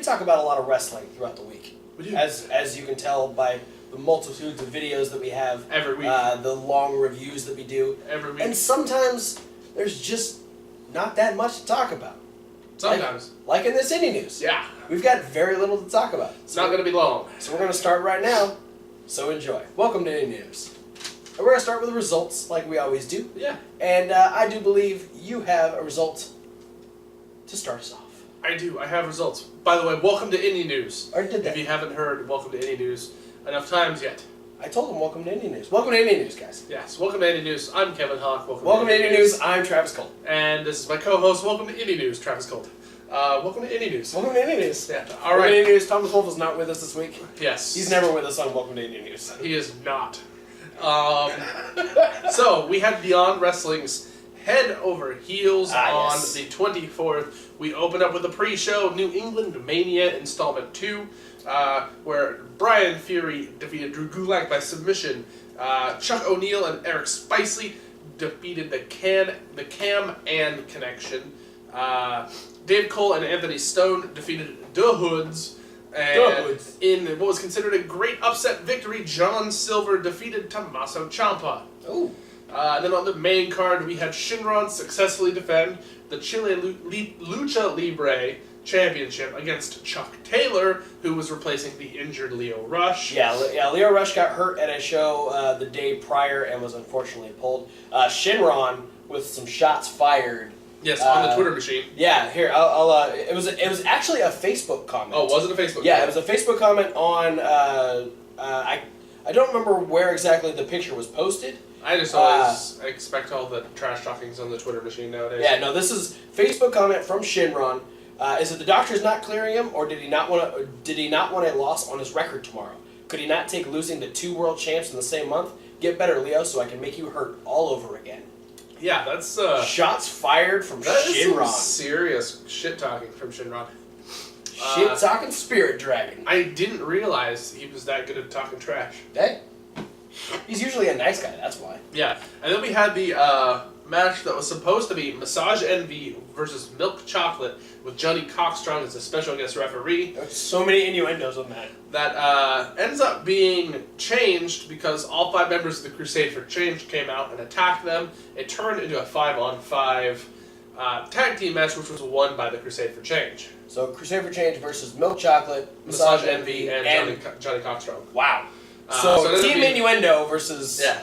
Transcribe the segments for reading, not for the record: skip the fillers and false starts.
talk about a lot of wrestling throughout the week. We do. As you can tell by the multitudes of videos that we have. Every week. The long reviews that we do. Every week. And sometimes there's just not that much to talk about. Sometimes. Like in this indie news. Yeah. We've got very little to talk about. It's not going to be long. So we're going to start right now. So enjoy. Welcome to Indie News. And we're going to start with the results like we always do. Yeah. And I do believe you have a result to start us off. I do. I have results. By the way, welcome to Indie News. Or did that. If you haven't heard, welcome to Indie News enough times yet. I told them welcome to Indie News. Welcome to Indie News, guys. Yes, welcome to Indie News. I'm Kevin Hawk. Welcome to Indie News. I'm Travis Colt. And this is my co-host. Welcome to Indie News, Travis Colt. Welcome to Indie News. Welcome to Indie News. Yeah. All right. Welcome to Indie News. Thomas Wolf is not with us this week. Yes. He's never with us on Welcome to Indie News. He is not. So, we had Beyond Wrestling's Head Over Heels on the 24th. We opened up with a pre-show New England Mania Installment 2, where Brian Fury defeated Drew Gulak by submission. Chuck O'Neal and Eric Spicely defeated the Cam and Connection. Dave Cole and Anthony Stone defeated The Hoods. And in what was considered a great upset victory, John Silver defeated Tommaso Ciampa. Ooh. Then on the main card, we had Shinron successfully defend the Chile Lucha Libre Championship against Chuck Taylor, who was replacing the injured Leo Rush. Yeah, Leo Rush got hurt at a show the day prior and was unfortunately pulled. Shinron with some shots fired. Yes, on the Twitter machine. Yeah, here I'll it was actually a Facebook comment. Oh, was it a Facebook? Yeah, it was a Facebook comment on I don't remember where exactly the picture was posted. I just always expect all the trash talkings on the Twitter machine nowadays. Yeah, no, this is Facebook comment from Shinron. Is it the doctor's not clearing him, or did he not want a loss on his record tomorrow? Could he not take losing to 2 world champs in the same month? Get better, Leo, so I can make you hurt all over again. Yeah, that's shots fired from that Shinron. Is some serious shit talking from Shinron. Shit talking Spirit Dragon. I didn't realize he was that good at talking trash. Hey, he's usually a nice guy. That's why. Yeah, and then we had the match that was supposed to be Massage Envy versus Milk Chocolate with Johnny Cockstrong as a special guest referee. There's so many innuendos on that. That ends up being changed because all 5 members of the Crusade for Change came out and attacked them. It turned into a 5-on-5 tag team match, which was won by the Crusade for Change. So Crusade for Change versus Milk Chocolate, Massage Envy, and Johnny Cockstrong. Wow. So Team Innuendo versus... Yeah.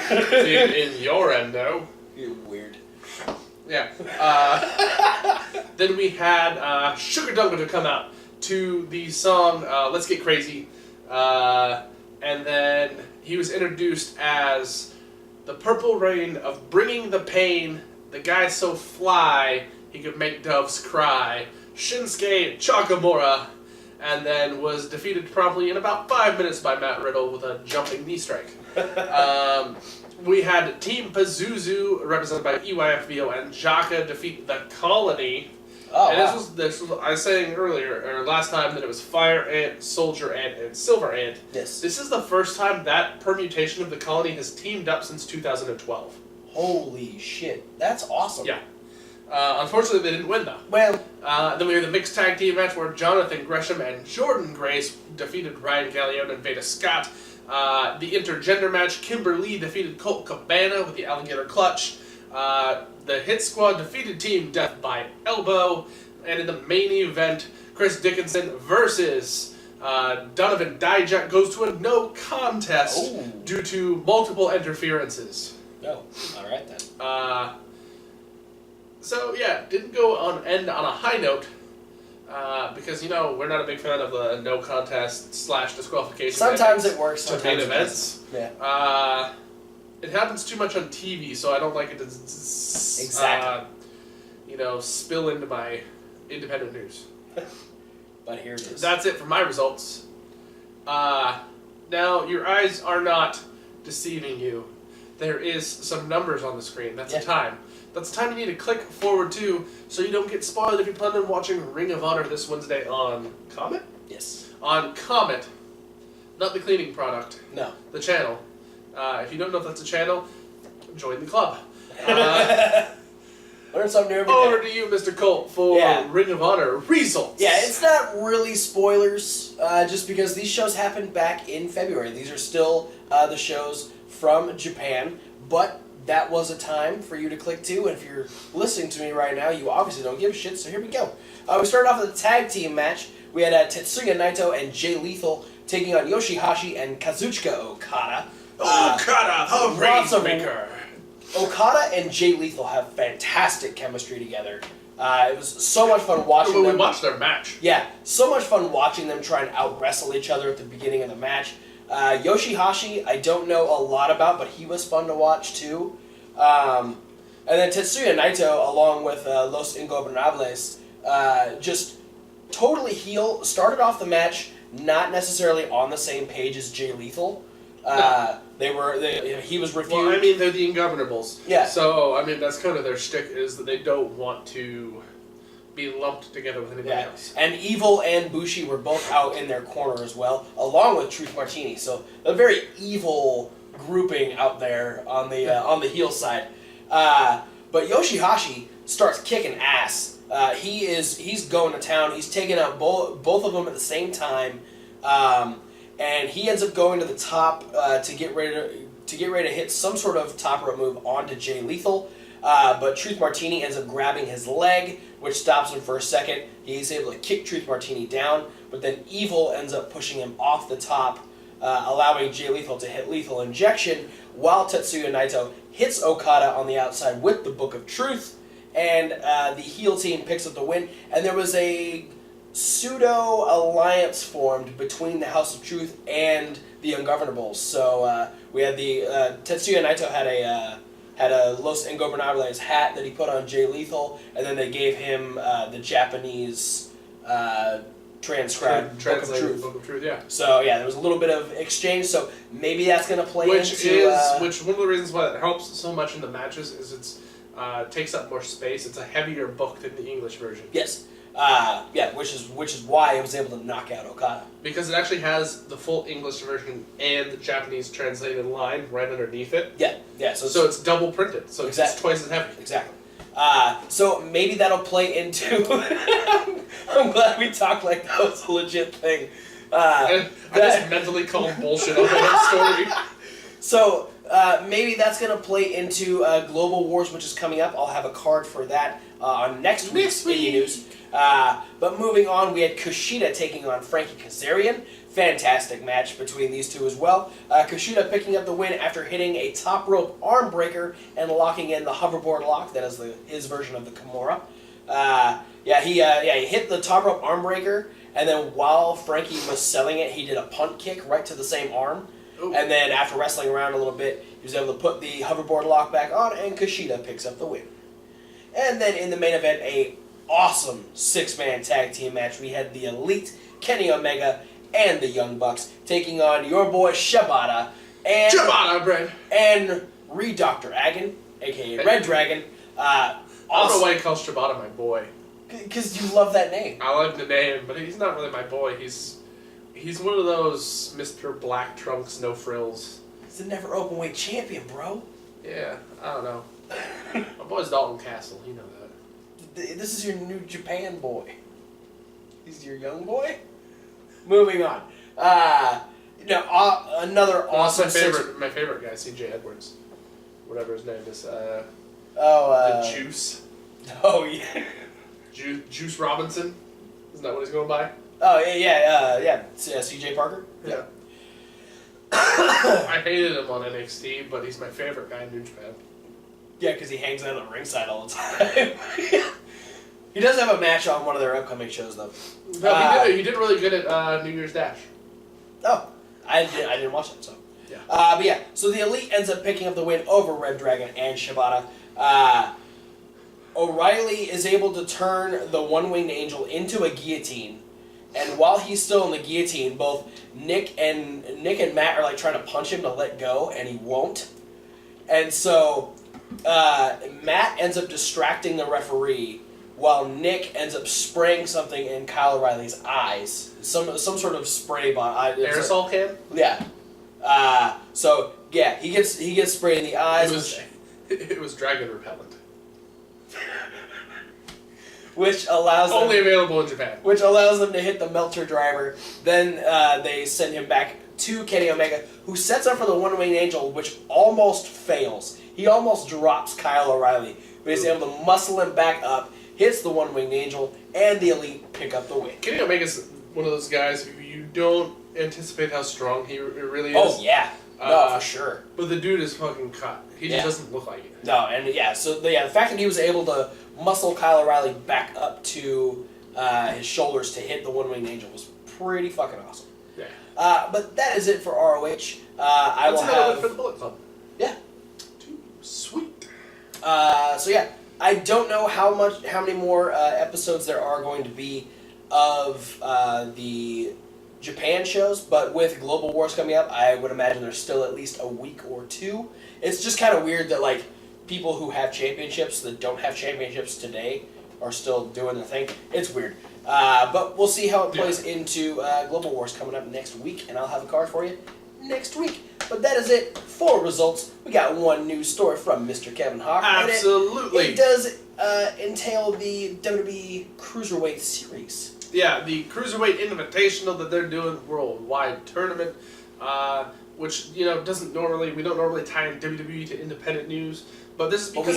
Team Innuendo. You're weird. Yeah. Then we had Sugar Dunker to come out to the song Let's Get Crazy. And then he was introduced as the Purple Rain of Bringing the Pain, the guy so fly he could make doves cry, Shinsuke Chakamura, and then was defeated promptly in about 5 minutes by Matt Riddle with a jumping knee strike. We had Team Pazuzu, represented by EYFBO and Jaka, defeat the Colony. Oh, and wow. this was I was saying earlier, or last time, that it was Fire Ant, Soldier Ant, and Silver Ant. Yes. This is the first time that permutation of the Colony has teamed up since 2012. Holy shit. That's awesome. Yeah. Unfortunately, they didn't win, though. Well... then we had the mixed tag team match where Jonathan Gresham and Jordan Grace defeated Ryan Gallione and Veda Scott. The intergender match, Kimber Lee defeated Colt Cabana with the alligator clutch. The Hit Squad defeated Team Death by Elbow. And in the main event, Chris Dickinson versus Donovan Dijak goes to a no contest due to multiple interferences. Oh, alright then. So yeah, didn't go on a high note. Because, we're not a big fan of the no contest / disqualification. Sometimes it works, to main events. Yeah. It happens too much on TV, so I don't like it to exactly. Spill into my independent news. But here it is. That's it for my results. Now, your eyes are not deceiving you. There is some numbers on the screen. That's a time. That's the time you need to click forward to so you don't get spoiled if you plan on watching Ring of Honor this Wednesday on Comet? Yes. On Comet. Not the cleaning product. No. The channel. If you don't know if that's a channel, join the club. Learn something new every day. Over to you, Mr. Colt, for Ring of Honor results. Yeah, it's not really spoilers, just because these shows happened back in February. These are still the shows from Japan, but that was a time for you to click to, and if you're listening to me right now, you obviously don't give a shit, so here we go. We started off with a tag team match. We had Tetsuya Naito and Jay Lethal taking on Yoshihashi and Kazuchika Okada. Okada, the Rainmaker. Okada and Jay Lethal have fantastic chemistry together. It was so much fun watching them. We watched their match. Yeah, so much fun watching them try and out-wrestle each other at the beginning of the match. Yoshihashi, I don't know a lot about, but he was fun to watch too. And then Tetsuya Naito, along with Los Ingobernables, just totally heel. Started off the match not necessarily on the same page as Jay Lethal. No. He was reviewed. Well, I mean, they're the Ingovernables. Yeah. So, I mean, that's kind of their shtick, is that they don't want to be lumped together with anybody else. And Evil and Bushi were both out in their corner as well, along with Truth Martini. So a very evil grouping out there on the heel side. But Yoshihashi starts kicking ass. He's going to town. He's taking out both of them at the same time. And he ends up going to the top to get ready to hit some sort of top rope move onto Jay Lethal. But Truth Martini ends up grabbing his leg, which stops him for a second. He's able to kick Truth Martini down, but then Evil ends up pushing him off the top, allowing Jay Lethal to hit Lethal Injection, while Tetsuya Naito hits Okada on the outside with the Book of Truth, and the heel team picks up the win. And there was a pseudo-alliance formed between the House of Truth and the Ungovernables. So we had Tetsuya Naito had a Los Ingobernables hat that he put on Jay Lethal, and then they gave him the Japanese transcribed Book of Truth. Book of Truth, yeah. So yeah, there was a little bit of exchange. So maybe that's going to play which one of the reasons why it helps so much in the matches is it's takes up more space. It's a heavier book than the English version. Yes. Which is why I was able to knock out Okada. Because it actually has the full English version and the Japanese translated line right underneath it. Yeah. So it's double printed. So it's twice as heavy. Exactly. So maybe that'll play into. I'm glad we talked like that was a legit thing. I just mentally called bullshit on that story. So maybe that's going to play into Global Wars, which is coming up. I'll have a card for that on next week's Indie News. But moving on, we had Kushida taking on Frankie Kazarian. Fantastic match between these two as well. Kushida picking up the win after hitting a top rope arm breaker and locking in the hoverboard lock. That is his version of the Kimura. He hit the top rope arm breaker, and then while Frankie was selling it, he did a punt kick right to the same arm. Ooh. And then after wrestling around a little bit, he was able to put the hoverboard lock back on, and Kushida picks up the win. And then in the main event, a awesome 6-man tag team match. We had the Elite, Kenny Omega, and the Young Bucks taking on your boy Shibata and Reed Dr. Agon, aka Red Dragon. I don't know why he calls Shibata my boy. Because you love that name. I love the name, but he's not really my boy. He's one of those Mr. Black Trunks, no frills. He's the never open weight champion, bro. Yeah, I don't know. My boy's Dalton Castle, you know that. This is your New Japan boy. He's your young boy? Moving on. Another awesome... My favorite guy, C.J. Edwards. Whatever his name is. The Juice. Oh, yeah. Juice Robinson? Isn't that what he's going by? Oh, yeah. C.J. Parker? Yeah. I hated him on NXT, but he's my favorite guy in New Japan. Yeah, because he hangs out on the ringside all the time. He does have a match on one of their upcoming shows, though. No, he did really good at New Year's Dash. Oh, I didn't watch it, so. Yeah. So the Elite ends up picking up the win over Red Dragon and Shibata. O'Reilly is able to turn the One-Winged Angel into a guillotine, and while he's still in the guillotine, both Nick and Matt are like trying to punch him to let go, and he won't. And so Matt ends up distracting the referee, while Nick ends up spraying something in Kyle O'Reilly's eyes. Some sort of spray bottle. Aerosol can? Yeah. He gets sprayed in the eyes. It was dragon repellent. which allows them, Only available in Japan. which allows them to hit the Meltzer driver. Then they send him back to Kenny Omega, who sets up for the One-Winged Angel, which almost fails. He almost drops Kyle O'Reilly, but he's able to muscle him back up, hits the One-Winged Angel, and the Elite pick up the win. Kenny Omega's one of those guys who you don't anticipate how strong he really is. Oh, yeah. No, for sure. But the dude is fucking cut. He just doesn't look like it. No, and the fact that he was able to muscle Kyle O'Reilly back up to his shoulders to hit the One-Winged Angel was pretty fucking awesome. Yeah. But that is it for ROH. I will That's another have one for the Bullet Club. Yeah. Sweet. So yeah, I don't know how many more episodes there are going to be of the Japan shows, but with Global Wars coming up, I would imagine there's still at least a week or two. It's just kind of weird that like people who have championships that don't have championships today are still doing their thing. It's weird. But we'll see how it plays into Global Wars coming up next week, and I'll have a card for you next week. But that is it for results. We got one news story from Mr. Kevin Hawk. Absolutely. It does entail the WWE Cruiserweight Series. Yeah, the Cruiserweight Invitational that they're doing worldwide tournament, which we don't normally tie in WWE to independent news, but this is because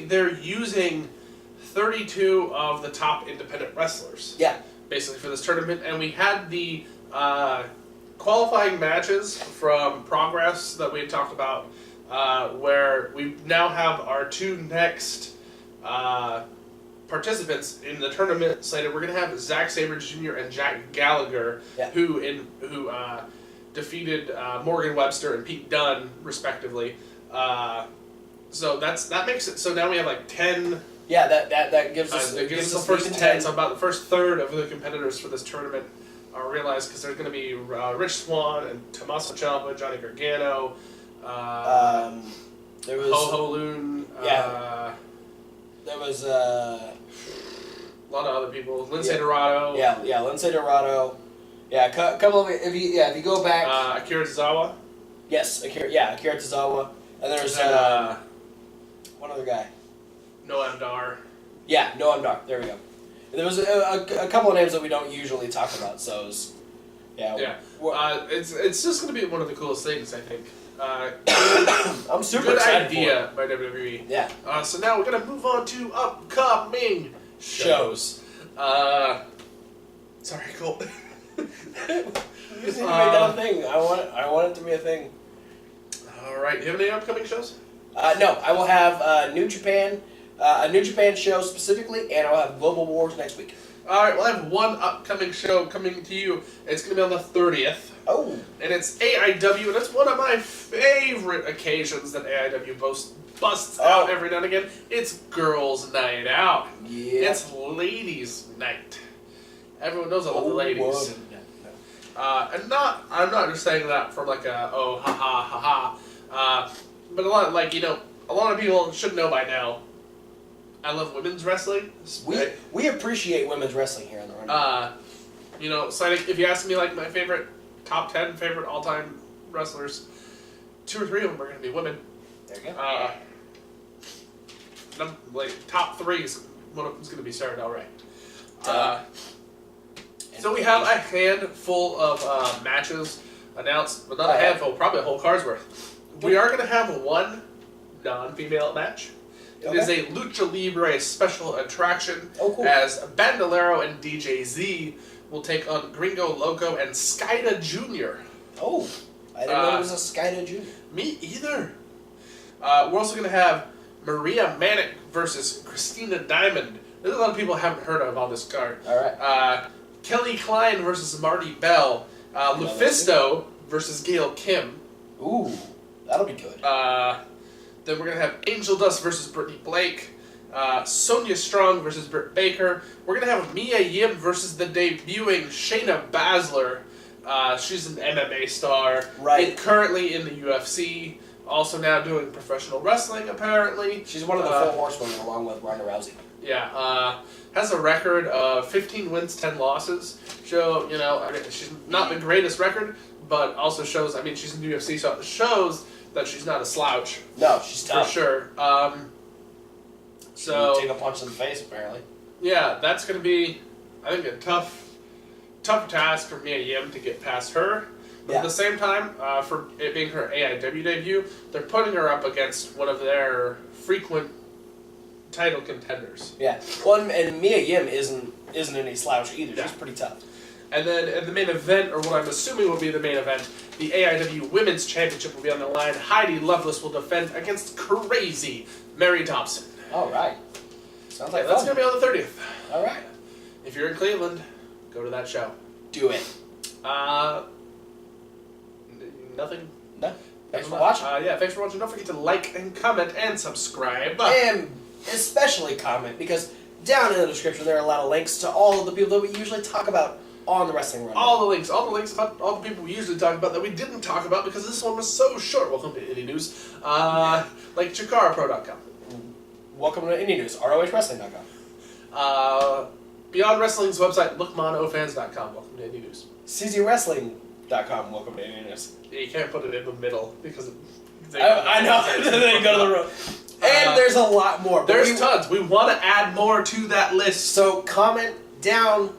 they're using 32 of the top independent wrestlers. Yeah. Basically for this tournament, and we had the qualifying matches from Progress that we had talked about, where we now have our two next participants in the tournament slated. We're going to have Zack Sabre Jr. and Jack Gallagher, who defeated Morgan Webster and Pete Dunne, respectively. So that makes it. So now we have like 10. Yeah, that gives us the first 10. So about the first third of the competitors for this tournament are realized, because there's going to be Rich Swann and Tommaso Ciampa, Johnny Gargano, there was Ho Loon. There was a lot of other people. Lindsay Dorado. Yeah, Lindsay Dorado. Yeah, a couple of if you go back. Akira Tozawa. Yes, Akira Tozawa, and there's one other guy. Noam Dar. Yeah, Noam Dar. There we go. And there was a couple of names that we don't usually talk about. So, it's just going to be one of the coolest things, I think. I'm super good excited idea for it. by WWE. Yeah. So now we're going to move on to upcoming shows. Sorry, Colt. You just need to make that a thing. I want it to be a thing. All right. Do you have any upcoming shows? No, I will have New Japan, a New Japan show specifically, and I'll have Global Wars next week. All right. Well, I have one upcoming show coming to you. It's going to be on the 30th. Oh. And it's AIW, and it's one of my favorite occasions that AIW busts out every now and again. It's Girls' Night Out. Yeah. It's Ladies' Night. Everyone knows I love the ladies. I'm not just saying that from like a but a lot of people should know by now. I love women's wrestling. We appreciate women's wrestling here in the Run. So if you ask me like my favorite top 10 favorite all-time wrestlers, 2 or 3 of them are going to be women. There you go. Top 3 is one of them's going to be Sarah Del Rey. So we have a handful of matches announced, but not a handful, probably a whole card's worth. We are going to have one non-female match. It is a Lucha Libre special attraction, as Bandolero and DJ Z will take on Gringo Loco and Skida Jr. Oh, I didn't know it was a Skida Jr. Me either. We're also going to have Maria Manic versus Christina Diamond. There's a lot of people I haven't heard of on this card. All right. Kelly Klein versus Marty Bell. Lufisto versus Gail Kim. Ooh, that'll be good. Then we're going to have Angel Dust versus Brittany Blake. Sonia Strong versus Britt Baker. We're going to have Mia Yim versus the debuting Shayna Baszler. She's an MMA star. Right. Currently in the UFC. Also now doing professional wrestling, apparently. She's one of the 4 horsewomen along with Ronda Rousey. Yeah. Has a record of 15 wins, 10 losses. So, she's not the greatest record, but also shows, she's in the UFC, so it shows that she's not a slouch. No, she's tough. For sure. She can take a punch in the face, apparently. Yeah, that's going to be, I think, a tough task for Mia Yim to get past her. But at the same time, for it being her AIW debut, they're putting her up against one of their frequent title contenders. Yeah. Well, and Mia Yim isn't any slouch either. Yeah. She's pretty tough. And then at the main event, or what I'm assuming will be the main event, the AIW Women's Championship will be on the line. Heidi Lovelace will defend against crazy Mary Dobson. All right. Sounds like That's fun. going to be on the 30th. All right. If you're in Cleveland, go to that show. Do it. Nothing. No. Thanks for watching. Yeah, thanks for watching. Don't forget to like and comment and subscribe. And especially comment, because down in the description there are a lot of links to all of the people that we usually talk about on the Wrestling Rundown. All the links about all the people we usually talk about that we didn't talk about because this one was so short. Welcome to Indie News. Like ChikaraPro.com. Welcome to Indie News, ROHWrestling.com. Beyond Wrestling's website, lookmonofans.com. Welcome to Indie News. CZWrestling.com. Welcome to Indie News. Yeah, you can't put it in the middle because I know. Then you go to the road. And there's a lot more. There's tons. We want to add more to that list. So comment down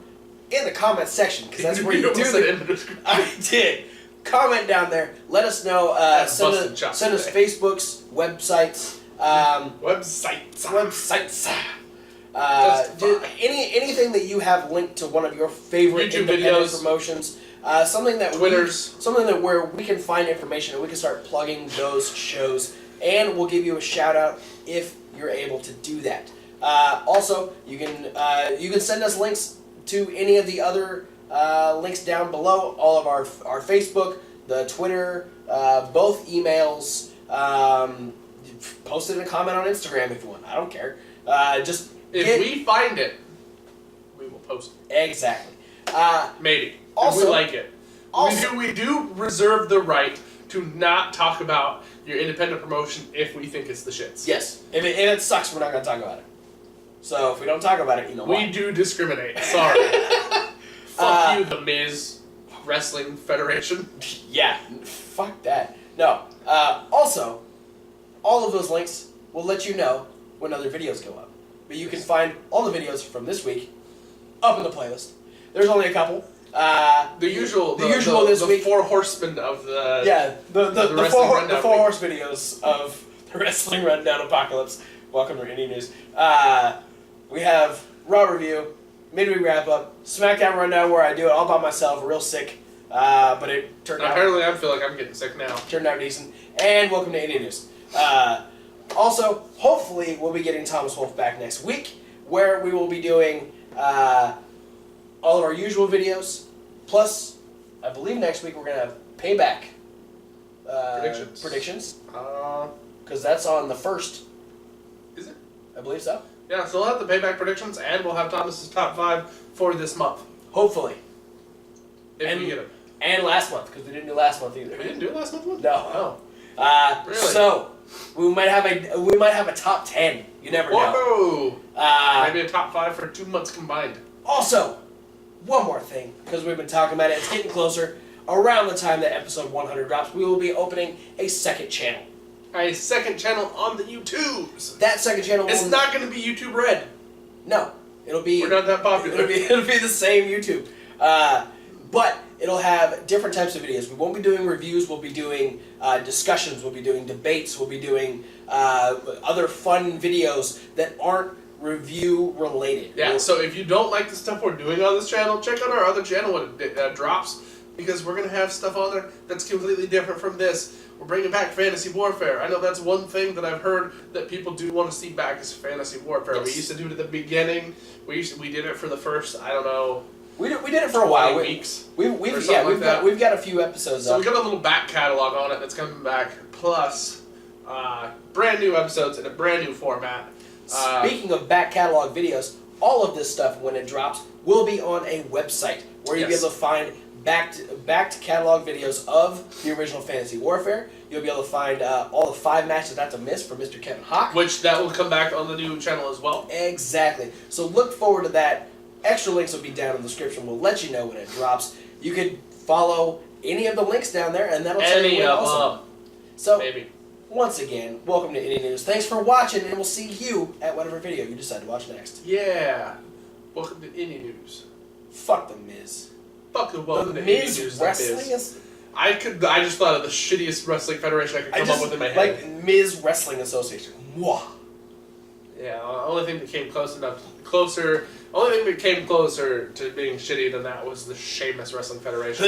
in the comment section, because that's where you do the... I did. Comment down there. Let us know. Send us Facebooks, websites. Websites. Anything that you have linked to one of your favorite YouTube independent videos, promotions. Something that where we can find information and we can start plugging those shows, and we'll give you a shout out if you're able to do that. Also, you can send us links to any of the other links down below. All of our Facebook, the Twitter, both emails. Post it in a comment on Instagram if you want. I don't care. If we find it, we will post it. Exactly. Maybe. Also, if we like it. We do reserve the right to not talk about your independent promotion if we think it's the shits. Yes. If it sucks, we're not going to talk about it. So if we don't talk about it, you know why. We do discriminate. Sorry. Fuck you, the Miz Wrestling Federation. Yeah. Fuck that. No. Also, all of those links will let you know when other videos go up. But you can find all the videos from this week up in the playlist. There's only a couple. The usual this week. The 4 horsemen of the... Yeah, the four horse videos of the Wrestling Rundown Apocalypse. Welcome to Indie News. We have Raw Review, Midweek Wrap-Up, SmackDown Rundown, where I do it all by myself, real sick. But it turned out... Apparently I feel like I'm getting sick now. Turned out decent. And welcome to Indie News. Also, hopefully, we'll be getting Thomas Wolfe back next week, where we will be doing all of our usual videos. Plus, I believe next week we're going to have Payback predictions. Because that's on the 1st. Is it? I believe so. Yeah, so we'll have the Payback predictions, and we'll have Thomas's top 5 for this month. Hopefully. If we get them. And last month, because we didn't do last month either. We didn't do it last month? No. Oh. Really? So, we might have a top 10. You never know. Whoa! Maybe a top 5 for 2 months combined. Also, one more thing, because we've been talking about it, it's getting closer. Around the time that episode 100 drops, we will be opening a second channel. A second channel on the YouTubes. That second channel It's not going to be YouTube Red. No. It'll be... We're not that popular. It'll be the same YouTube. But it'll have different types of videos. We won't be doing reviews. We'll be doing discussions. We'll be doing debates. We'll be doing other fun videos that aren't review related. Yeah, so if you don't like the stuff we're doing on this channel, check out our other channel when it drops, because we're going to have stuff on there that's completely different from this. We're bringing back Fantasy Warfare. I know that's one thing that I've heard that people do want to see back is Fantasy Warfare. Yes. We used to do it at the beginning. We did it for the first, I don't know, we did it for a while. Weeks. We've got a few episodes. So we got a little back catalog on it that's coming back, plus brand new episodes in a brand new format. Speaking of back catalog videos, all of this stuff when it drops will be on a website where you'll be able to find back to catalog videos of the original Fantasy Warfare. You'll be able to find all the 5 matches not to miss from Mr. Kevin Hawk. Which that will come back on the new channel as well. Exactly. So look forward to that. Extra links will be down in the description. We'll let you know when it drops. You could follow any of the links down there, and that'll tell you when also. So, maybe. Once again, welcome to Indie News. Thanks for watching, and we'll see you at whatever video you decide to watch next. Yeah. Welcome to Indie News. Fuck the Miz. Fuck the welcome The to Miz Indie News. wrestling is I just thought of the shittiest wrestling federation I could come up with in my head. like Miz Wrestling Association. Mwah. Yeah, the only thing that came closer to being shitty than that was the Sheamus Wrestling Federation.